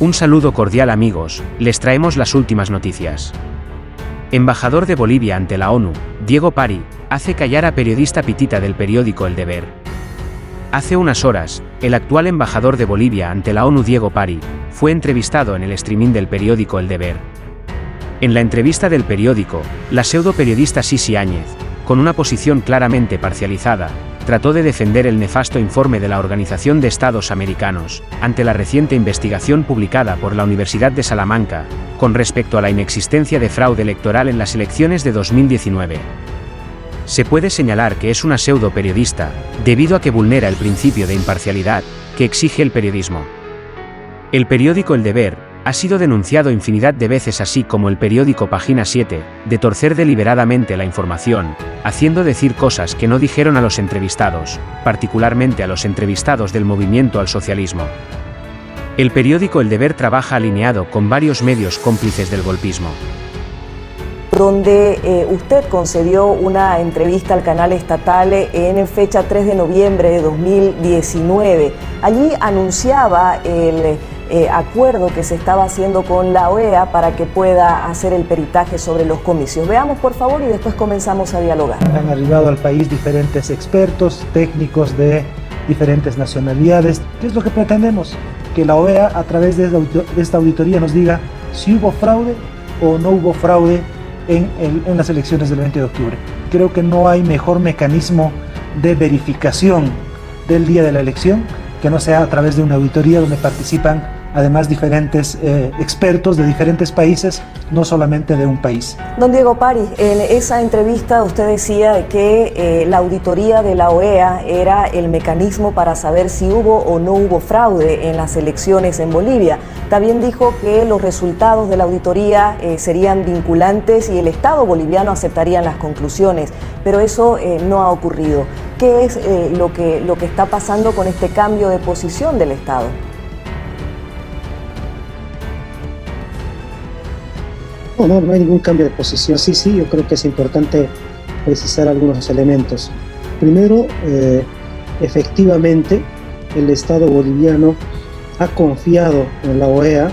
Un saludo cordial amigos, les traemos las últimas noticias. Embajador de Bolivia ante la ONU, Diego Pari, hace callar a periodista pitita del periódico El Deber. Hace unas horas, el actual embajador de Bolivia ante la ONU Diego Pari, fue entrevistado en el streaming del periódico El Deber. En la entrevista del periódico, la pseudo periodista Sisi Áñez, con una posición claramente parcializada, trató de defender el nefasto informe de la Organización de Estados Americanos, ante la reciente investigación publicada por la Universidad de Salamanca, con respecto a la inexistencia de fraude electoral en las elecciones de 2019. Se puede señalar que es una pseudo periodista, debido a que vulnera el principio de imparcialidad, que exige el periodismo. El periódico El Deber ha sido denunciado infinidad de veces, así como el periódico Página 7, de torcer deliberadamente la información, haciendo decir cosas que no dijeron a los entrevistados, particularmente a los entrevistados del movimiento al socialismo. El periódico El Deber trabaja alineado con varios medios cómplices del golpismo. Donde usted concedió una entrevista al canal estatal en fecha 3 de noviembre de 2019. Allí anunciaba el acuerdo que se estaba haciendo con la OEA para que pueda hacer el peritaje sobre los comicios. Veamos por favor y después comenzamos a dialogar. Han arribado al país diferentes expertos, técnicos de diferentes nacionalidades. ¿Qué es lo que pretendemos? Que la OEA a través de esta auditoría nos diga si hubo fraude o no hubo fraude en las elecciones del 20 de octubre. Creo que no hay mejor mecanismo de verificación del día de la elección que no sea a través de una auditoría donde participan además diferentes expertos de diferentes países, no solamente de un país. Don Diego Pari, en esa entrevista usted decía que la auditoría de la OEA era el mecanismo para saber si hubo o no hubo fraude en las elecciones en Bolivia. También dijo que los resultados de la auditoría serían vinculantes y el Estado boliviano aceptaría las conclusiones, pero eso no ha ocurrido. ¿Qué es lo que está pasando con este cambio de posición del Estado? No hay ningún cambio de posición. Sí, yo creo que es importante precisar algunos elementos. Primero, efectivamente, el Estado boliviano ha confiado en la OEA.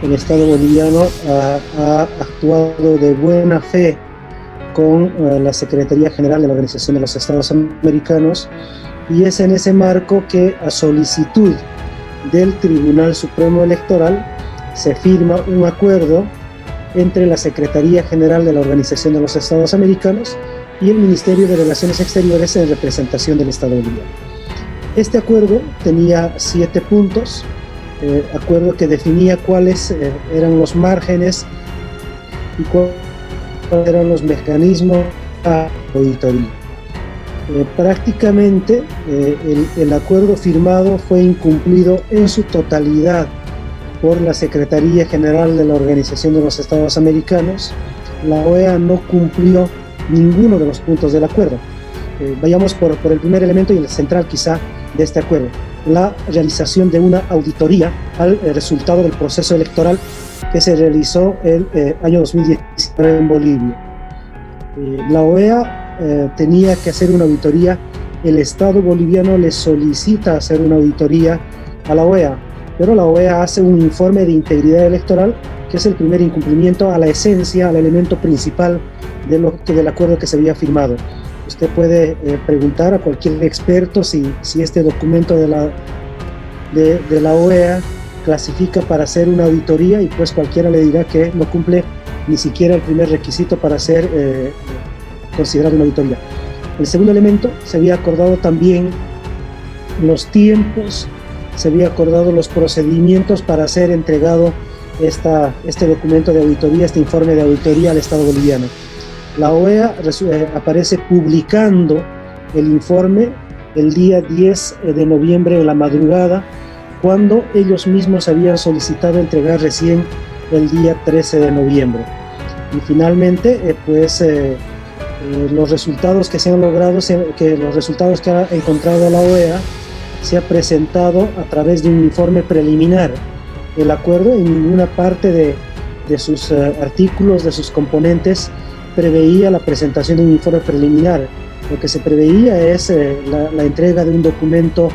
El Estado boliviano ha actuado de buena fe con la Secretaría General de la Organización de los Estados Americanos, y es en ese marco que, a solicitud del Tribunal Supremo Electoral, se firma un acuerdo entre la Secretaría General de la Organización de los Estados Americanos y el Ministerio de Relaciones Exteriores en representación del Estado boliviano. Este acuerdo tenía 7 puntos, acuerdo que definía cuáles eran los márgenes y cuáles eran los mecanismos de auditoría. Prácticamente el acuerdo firmado fue incumplido en su totalidad por la Secretaría General de la Organización de los Estados Americanos. La OEA no cumplió ninguno de los puntos del acuerdo. Vayamos por el primer elemento y el central quizá de este acuerdo: la realización de una auditoría al resultado del proceso electoral que se realizó el año 2019 en Bolivia. La OEA tenía que hacer una auditoría. El Estado boliviano le solicita hacer una auditoría a la OEA, pero la OEA hace un informe de integridad electoral, que es el primer incumplimiento a la esencia, al elemento principal del acuerdo que se había firmado. Usted puede preguntar a cualquier experto si este documento de la OEA clasifica para hacer una auditoría, y pues cualquiera le dirá que no cumple ni siquiera el primer requisito para ser considerado una auditoría. El segundo elemento: se había acordado también los tiempos, se había acordado los procedimientos para ser entregado este documento de auditoría, este informe de auditoría al Estado boliviano. La OEA aparece publicando el informe el día 10 de noviembre en la madrugada, cuando ellos mismos habían solicitado entregar recién el día 13 de noviembre. Y finalmente, los resultados que se han logrado, los resultados que ha encontrado la OEA, se ha presentado a través de un informe preliminar. El acuerdo en ninguna parte de sus artículos, de sus componentes, preveía la presentación de un informe preliminar. Lo que se preveía es la entrega de un documento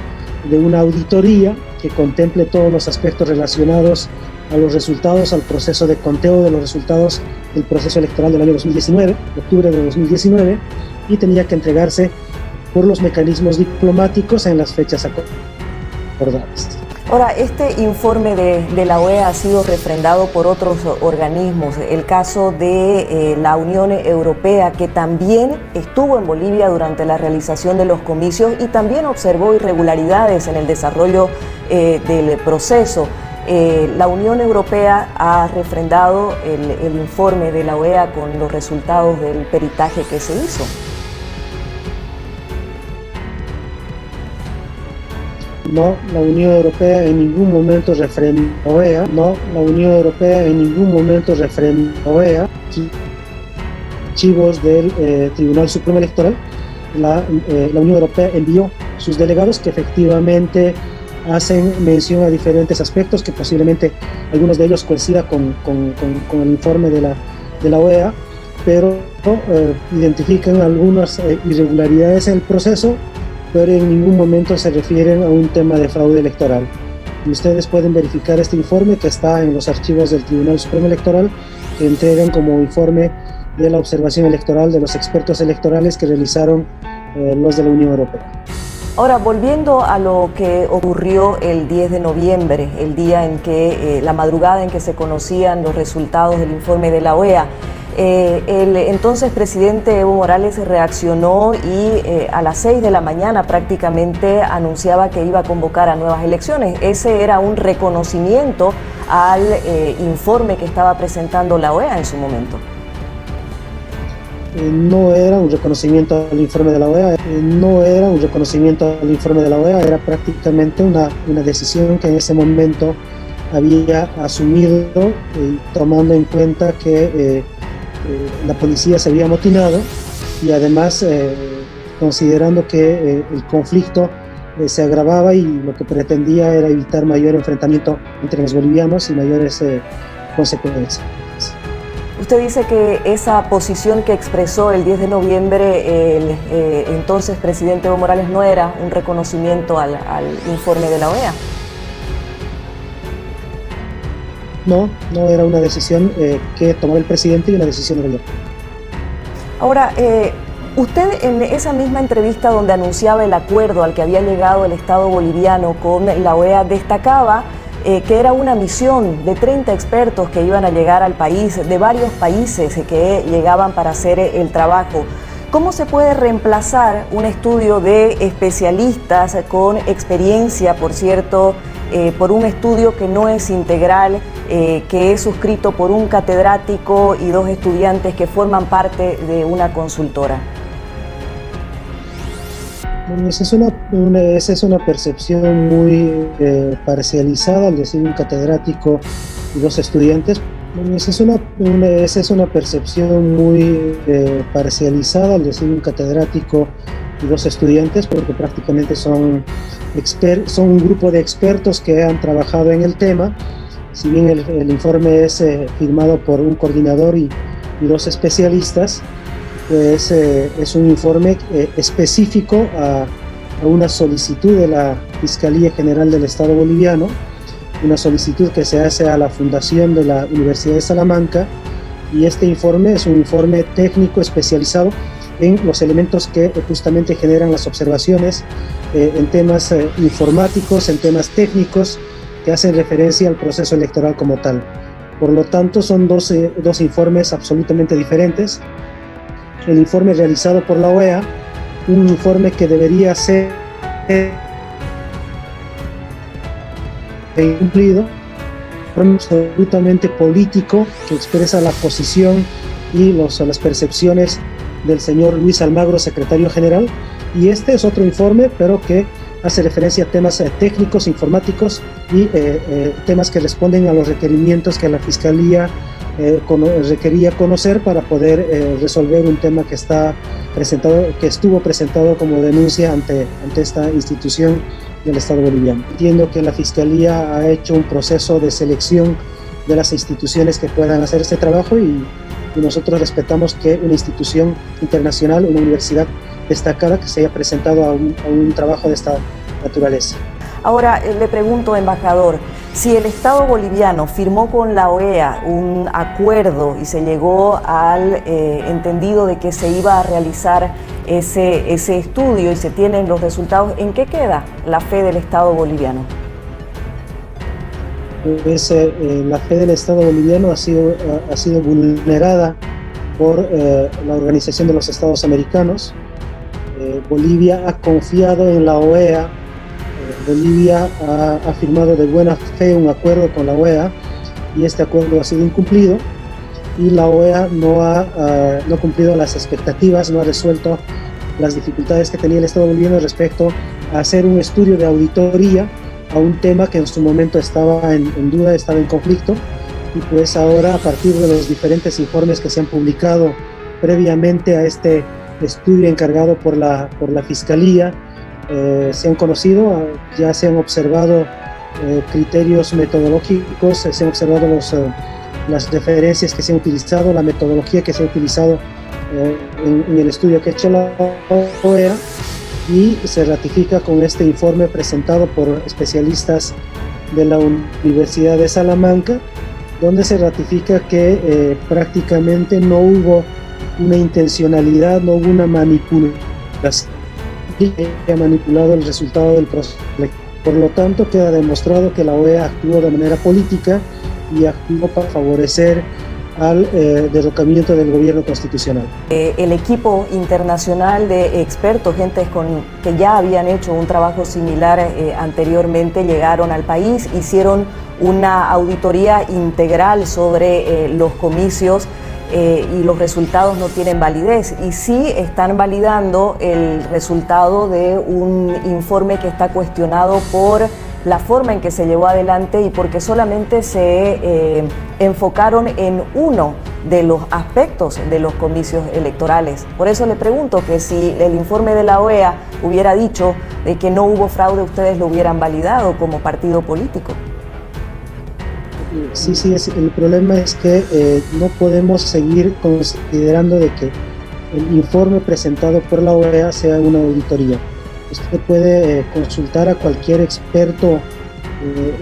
de una auditoría que contemple todos los aspectos relacionados a los resultados, al proceso de conteo de los resultados del proceso electoral del año 2019, octubre de 2019, y tenía que entregarse por los mecanismos diplomáticos en las fechas acordadas. Ahora, este informe de la OEA ha sido refrendado por otros organismos. El caso de la Unión Europea, que también estuvo en Bolivia durante la realización de los comicios y también observó irregularidades en el desarrollo del proceso. La Unión Europea ha refrendado el informe de la OEA con los resultados del peritaje que se hizo. No, la Unión Europea en ningún momento refrendó OEA. No, la Unión Europea en ningún momento refrendó OEA. Archivos del Tribunal Supremo Electoral. La Unión Europea envió sus delegados que efectivamente hacen mención a diferentes aspectos que posiblemente algunos de ellos coincidan con el informe de la OEA, pero identifican algunas irregularidades en el proceso, pero en ningún momento se refieren a un tema de fraude electoral. Y ustedes pueden verificar este informe que está en los archivos del Tribunal Supremo Electoral, que entregan como informe de la observación electoral de los expertos electorales que realizaron los de la Unión Europea. Ahora, volviendo a lo que ocurrió el 10 de noviembre, el día en que, la madrugada en que se conocían los resultados del informe de la OEA, el entonces presidente Evo Morales reaccionó y a las 6 de la mañana prácticamente anunciaba que iba a convocar a nuevas elecciones. Ese era un reconocimiento al informe que estaba presentando la OEA en su momento. No era un reconocimiento al informe de la OEA, era prácticamente una decisión que en ese momento había asumido, tomando en cuenta que la policía se había amotinado y además considerando que el conflicto se agravaba y lo que pretendía era evitar mayor enfrentamiento entre los bolivianos y mayores consecuencias. Usted dice que esa posición que expresó el 10 de noviembre el entonces presidente Evo Morales no era un reconocimiento al informe de la OEA. No era una decisión que tomó el presidente y una decisión del gobierno. Ahora, usted en esa misma entrevista donde anunciaba el acuerdo al que había llegado el Estado boliviano con la OEA, destacaba que era una misión de 30 expertos que iban a llegar al país, de varios países que llegaban para hacer el trabajo. ¿Cómo se puede reemplazar un estudio de especialistas con experiencia, por cierto, por un estudio que no es integral, que es suscrito por un catedrático y 2 estudiantes que forman parte de una consultora? Bueno, esa es una percepción muy parcializada al decir un catedrático y 2 estudiantes. Bueno, esa es una percepción muy parcializada al decir un catedrático y 2 estudiantes, porque prácticamente son un grupo de expertos que han trabajado en el tema. Si bien el informe es firmado por un coordinador y 2 especialistas, pues es un informe específico a una solicitud de la Fiscalía General del Estado Boliviano, una solicitud que se hace a la Fundación de la Universidad de Salamanca, y este informe es un informe técnico especializado en los elementos que justamente generan las observaciones en temas informáticos, en temas técnicos que hacen referencia al proceso electoral como tal. Por lo tanto, son dos informes absolutamente diferentes. El informe realizado por la OEA, un informe que debería ser cumplido, un informe absolutamente político que expresa la posición y las percepciones del señor Luis Almagro, secretario general, y este es otro informe, pero que hace referencia a temas técnicos, informáticos y temas que responden a los requerimientos que la Fiscalía requería conocer para poder resolver un tema que estuvo presentado como denuncia ante esta institución del Estado boliviano. Entiendo que la Fiscalía ha hecho un proceso de selección de las instituciones que puedan hacer este trabajo y nosotros respetamos que una institución internacional, una universidad destacada, que se haya presentado a un trabajo de esta naturaleza. Ahora, le pregunto, embajador, si el Estado boliviano firmó con la OEA un acuerdo y se llegó al entendido de que se iba a realizar ese estudio y se tienen los resultados, ¿en qué queda la fe del Estado boliviano? Pues, la fe del Estado boliviano ha sido vulnerada por la Organización de los Estados Americanos. Bolivia ha confiado en la OEA. Bolivia ha firmado de buena fe un acuerdo con la OEA y este acuerdo ha sido incumplido y la OEA no ha cumplido las expectativas, no ha resuelto las dificultades que tenía el Estado boliviano respecto a hacer un estudio de auditoría a un tema que en su momento estaba en duda, estaba en conflicto, y pues ahora, a partir de los diferentes informes que se han publicado previamente a este estudio encargado por la Fiscalía, se han conocido, ya se han observado criterios metodológicos, se han observado las referencias que se han utilizado, la metodología que se ha utilizado en el estudio que ha hecho la OEA, y se ratifica con este informe presentado por especialistas de la Universidad de Salamanca, donde se ratifica que prácticamente no hubo una intencionalidad, no hubo una manipulación que haya manipulado el resultado del proceso. Por lo tanto, queda demostrado que la OEA actuó de manera política y actuó para favorecer al derrocamiento del gobierno constitucional. El equipo internacional de expertos, gentes que ya habían hecho un trabajo similar anteriormente, llegaron al país, hicieron una auditoría integral sobre los comicios y los resultados no tienen validez, y sí están validando el resultado de un informe que está cuestionado por la forma en que se llevó adelante y porque solamente se enfocaron en uno de los aspectos de los comicios electorales. Por eso le pregunto que si el informe de la OEA hubiera dicho de que no hubo fraude, ¿ustedes lo hubieran validado como partido político? Sí, el problema es que no podemos seguir considerando de que el informe presentado por la OEA sea una auditoría. Usted puede consultar a cualquier experto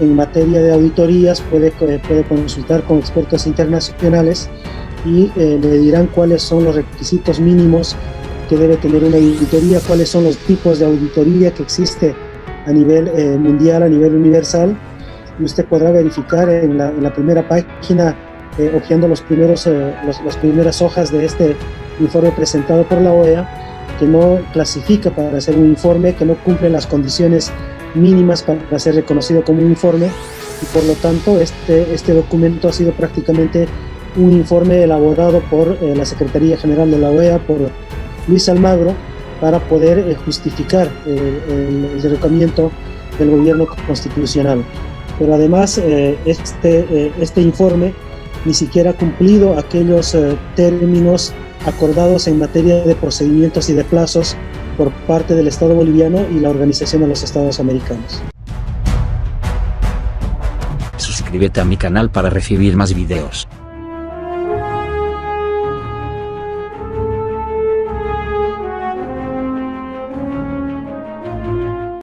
en materia de auditorías, puede consultar con expertos internacionales y le dirán cuáles son los requisitos mínimos que debe tener una auditoría, cuáles son los tipos de auditoría que existe a nivel mundial, a nivel universal, y usted podrá verificar en la primera página, hojeando las primeras hojas de este informe presentado por la OEA, que no clasifica para hacer un informe, que no cumple las condiciones mínimas para ser reconocido como un informe, y por lo tanto este documento ha sido prácticamente un informe elaborado por la Secretaría General de la OEA, por Luis Almagro, para poder justificar el derrocamiento del gobierno constitucional. Pero además este informe ni siquiera ha cumplido aquellos términos acordados en materia de procedimientos y de plazos por parte del Estado boliviano y la Organización de los Estados Americanos. Suscríbete a mi canal para recibir más videos.